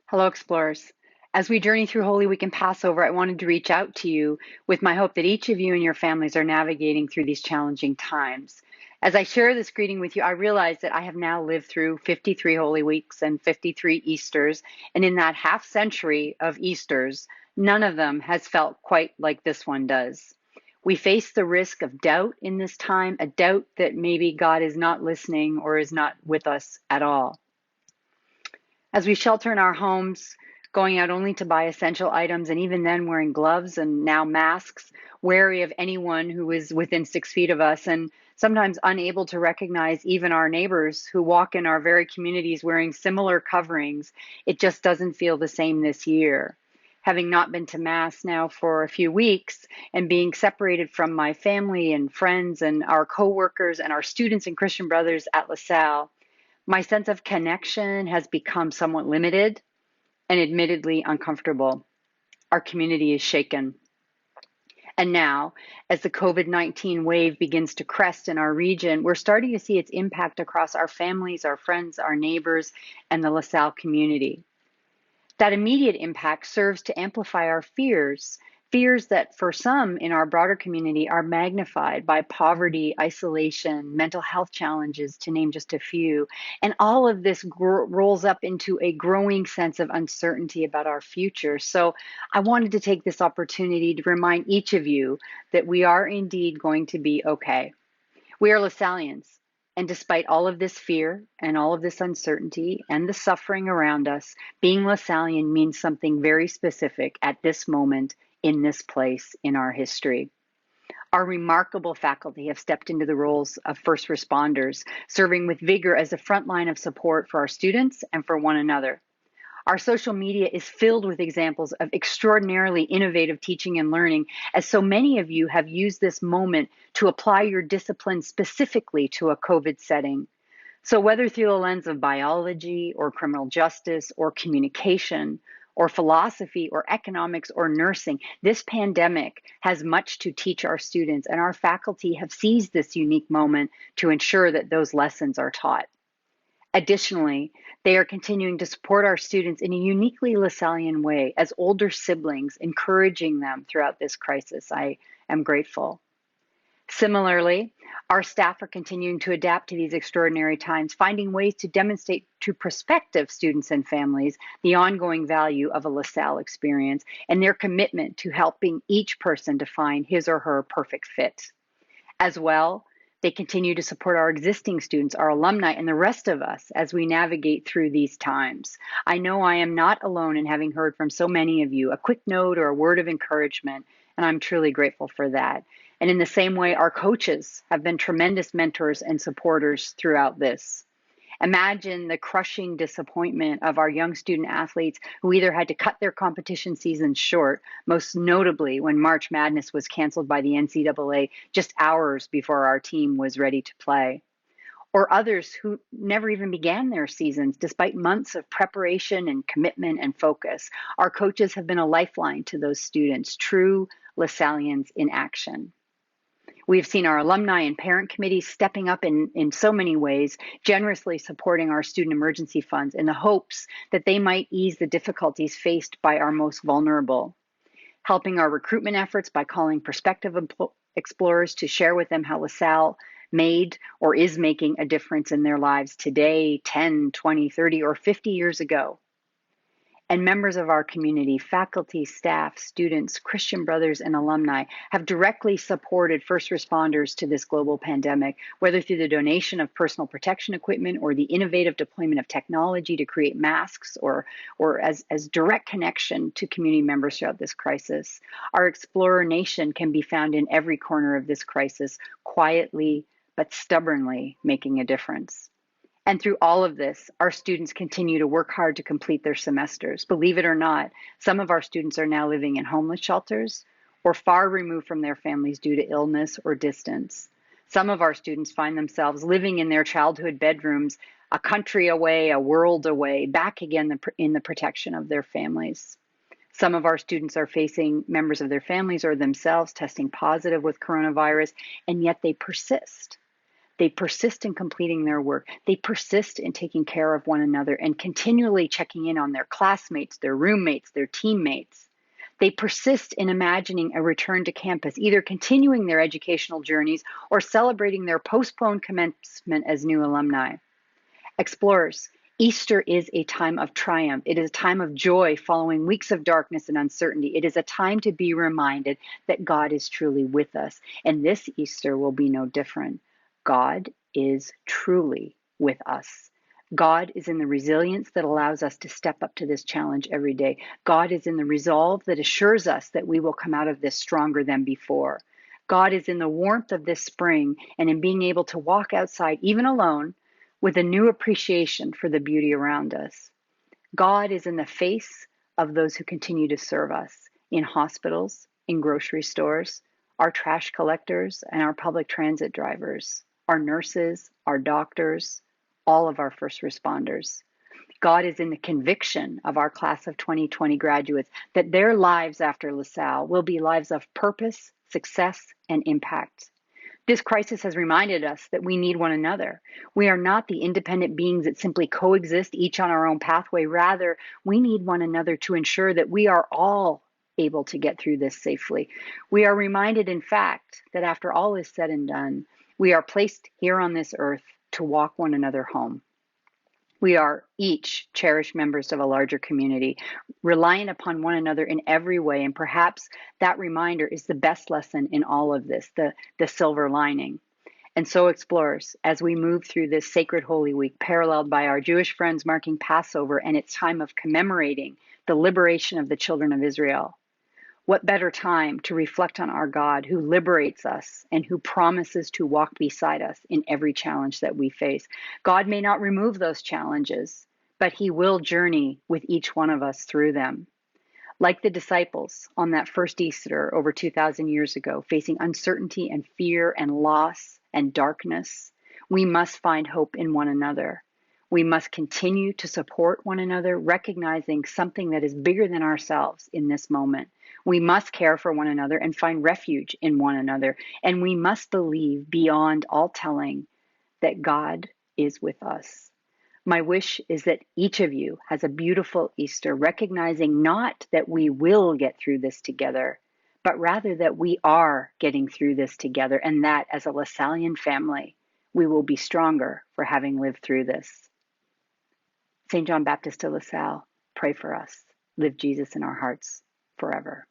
Hello, explorers. As we journey through Holy Week and Passover, I wanted to reach out to you with my hope that each of you and your families are navigating through these challenging times. As I share this greeting with you, I realize that I have now lived through 53 Holy Weeks and 53 Easters, and in that half century of Easters, none of them has felt quite like this one does. We face the risk of doubt in this time, a doubt that maybe God is not listening or is not with us at all. As we shelter in our homes, going out only to buy essential items, and even then wearing gloves and now masks, wary of anyone who is within 6 feet of us, and sometimes unable to recognize even our neighbors who walk in our very communities wearing similar coverings, it just doesn't feel the same this year. Having not been to Mass now for a few weeks and being separated from my family and friends and our coworkers and our students and Christian brothers at LaSalle, my sense of connection has become somewhat limited and admittedly uncomfortable. Our community is shaken. And now, as the COVID-19 wave begins to crest in our region, we're starting to see its impact across our families, our friends, our neighbors, and the LaSalle community. That immediate impact serves to amplify our fears, fears that for some in our broader community are magnified by poverty, isolation, mental health challenges, to name just a few. And all of this rolls up into a growing sense of uncertainty about our future. So I wanted to take this opportunity to remind each of you that we are indeed going to be okay. We are Lasallians, and despite all of this fear and all of this uncertainty and the suffering around us, being Lasallian means something very specific at this moment in this place in our history. Our remarkable faculty have stepped into the roles of first responders, serving with vigor as a front line of support for our students and for one another. Our social media is filled with examples of extraordinarily innovative teaching and learning, as so many of you have used this moment to apply your discipline specifically to a COVID setting. So whether through the lens of biology or criminal justice or communication or philosophy or economics or nursing, this pandemic has much to teach our students, and our faculty have seized this unique moment to ensure that those lessons are taught. Additionally, they are continuing to support our students in a uniquely Lasallian way as older siblings, encouraging them throughout this crisis. I am grateful. Similarly, our staff are continuing to adapt to these extraordinary times, finding ways to demonstrate to prospective students and families the ongoing value of a LaSalle experience and their commitment to helping each person to find his or her perfect fit. As well, they continue to support our existing students, our alumni, and the rest of us as we navigate through these times. I know I am not alone in having heard from so many of you a quick note or a word of encouragement, and I'm truly grateful for that. And in the same way, our coaches have been tremendous mentors and supporters throughout this. Imagine the crushing disappointment of our young student athletes who either had to cut their competition seasons short, most notably when March Madness was canceled by the NCAA just hours before our team was ready to play, or others who never even began their seasons despite months of preparation and commitment and focus. Our coaches have been a lifeline to those students, true Lasallians in action. We've seen our alumni and parent committees stepping up in so many ways, generously supporting our student emergency funds in the hopes that they might ease the difficulties faced by our most vulnerable, helping our recruitment efforts by calling prospective explorers to share with them how LaSalle made or is making a difference in their lives today, 10, 20, 30, or 50 years ago. And members of our community, faculty, staff, students, Christian brothers, and alumni have directly supported first responders to this global pandemic, whether through the donation of personal protection equipment or the innovative deployment of technology to create masks or as direct connection to community members throughout this crisis. Our Explorer Nation can be found in every corner of this crisis, quietly but stubbornly making a difference. And through all of this, our students continue to work hard to complete their semesters. Believe it or not, some of our students are now living in homeless shelters or far removed from their families due to illness or distance. Some of our students find themselves living in their childhood bedrooms, a country away, a world away, back again in the protection of their families. Some of our students are facing members of their families or themselves testing positive with coronavirus, and yet they persist. They persist in completing their work. They persist in taking care of one another and continually checking in on their classmates, their roommates, their teammates. They persist in imagining a return to campus, either continuing their educational journeys or celebrating their postponed commencement as new alumni. Explorers, Easter is a time of triumph. It is a time of joy following weeks of darkness and uncertainty. It is a time to be reminded that God is truly with us. And this Easter will be no different. God is truly with us. God is in the resilience that allows us to step up to this challenge every day. God is in the resolve that assures us that we will come out of this stronger than before. God is in the warmth of this spring and in being able to walk outside, even alone, with a new appreciation for the beauty around us. God is in the face of those who continue to serve us in hospitals, in grocery stores, our trash collectors, and our public transit drivers, our nurses, our doctors, all of our first responders. God is in the conviction of our class of 2020 graduates that their lives after LaSalle will be lives of purpose, success, and impact. This crisis has reminded us that we need one another. We are not the independent beings that simply coexist, each on our own pathway. Rather, we need one another to ensure that we are all able to get through this safely. We are reminded, in fact, that after all is said and done, we are placed here on this earth to walk one another home. We are each cherished members of a larger community, reliant upon one another in every way. And perhaps that reminder is the best lesson in all of this, the silver lining. And so, explorers, as we move through this sacred Holy Week, paralleled by our Jewish friends marking Passover and its time of commemorating the liberation of the children of Israel, what better time to reflect on our God who liberates us and who promises to walk beside us in every challenge that we face. God may not remove those challenges, but he will journey with each one of us through them. Like the disciples on that first Easter over 2,000 years ago, facing uncertainty and fear and loss and darkness, we must find hope in one another. We must continue to support one another, recognizing something that is bigger than ourselves in this moment. We must care for one another and find refuge in one another. And we must believe beyond all telling that God is with us. My wish is that each of you has a beautiful Easter, recognizing not that we will get through this together, but rather that we are getting through this together, and that as a Lasallian family, we will be stronger for having lived through this. St. John Baptist de La Salle, pray for us. Live Jesus in our hearts forever.